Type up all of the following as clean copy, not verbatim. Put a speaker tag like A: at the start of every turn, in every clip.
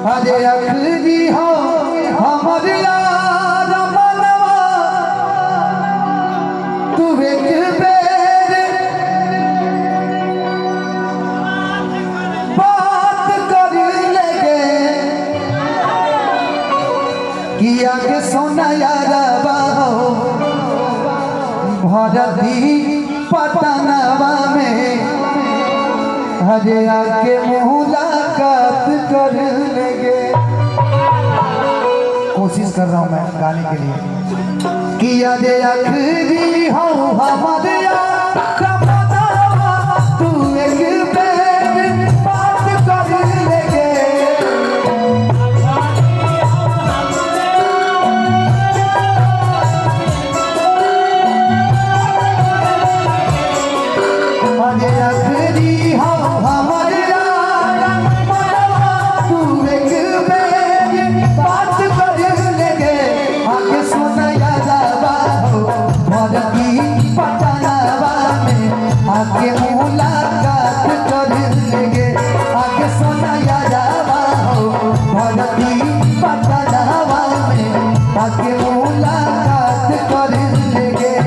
A: अरे अखरी हो हमर यार मनवा तू एक बेर बात कर लगे किया के सोना यार बाहो भरती पटनवा में हरे आके मुलाकात कर लेंगे। कोशिश कर रहा हूँ मैं गाने के लिए किया दे आखिरी हो हमारे तू एक बेर बात कर लेंगे हरे आखिरी हो हमारे आगे मुलाकात कर लेंगे आगे सोना यादवा हो भरती पटनवा में आगे मुलाकात कर लेंगे।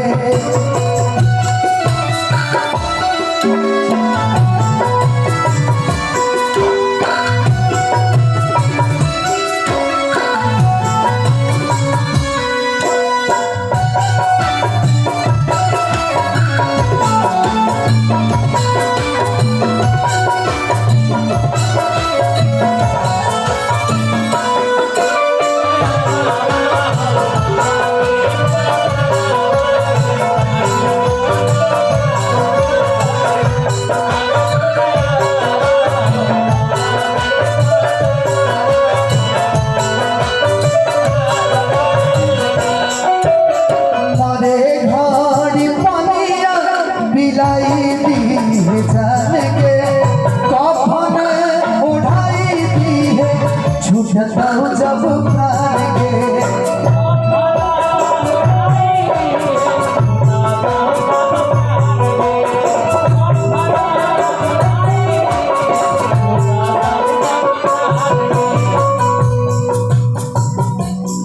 A: जब प्राण के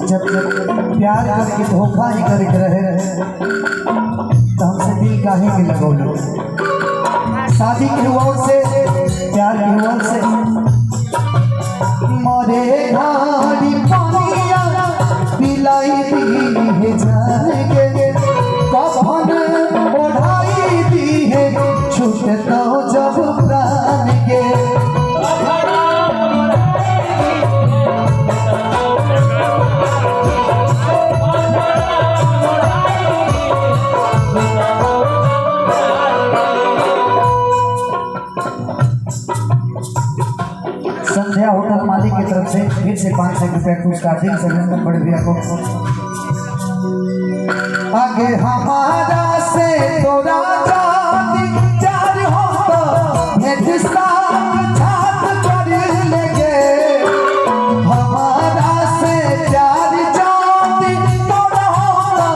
A: जब प्यार करके धोखा ही करके रहे तो हमसे दिल काहे के लगौले शादी के हुआ से प्यार के हुआ से मोरे घाड़ी पानिया पिलाई दी है जान के कफन ओढ़ाई दी है छूटे तो जब प्राण के संध्या होटल मालिक की तरफ से फिर से 500 रुपया पुरस्कार दिल से नंदन बड़े भैया को। आगे हमारा से तोरा जाति प्यार हो तो भेद साथ छात कर लेंगे हमारा से प्यार जाति तोरा हो तो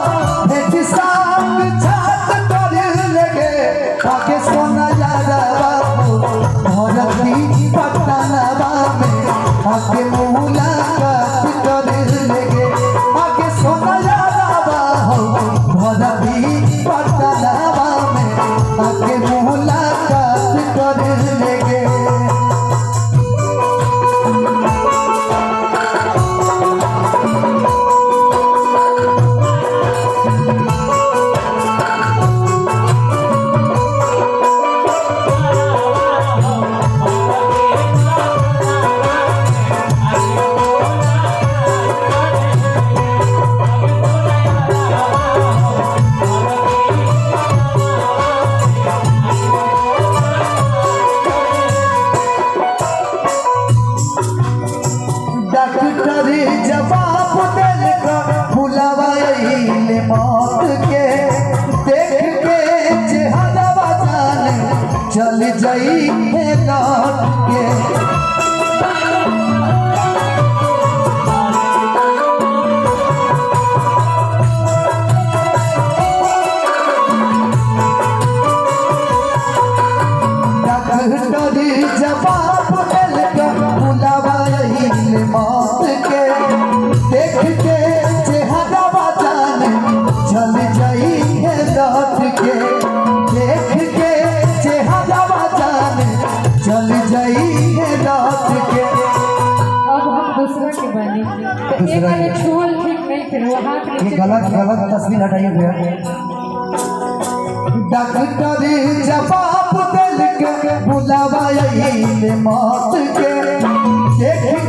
A: भेद साथ छात कर लेंगे आगे सोना यादवा भरती पटनवा में आगे मुलाकात कर लेंगे आगे सोना यादवा हो भरती पटनवा में आगे मुलाकात कर लेंगे। अइले मौत के देख के चेहरा जान चल जाई है लौट के देख के चेहरा जान चल जाई है लौट के।
B: अब हम दूसरा के बने तो एक वाले छोल ठीक नहीं फिर वो हाथ
A: ये
B: नीचे
A: गलत तस्वीर हटाइए भैया। डॉक्टर जवाब दिल के बुलावा अइले मौत के देख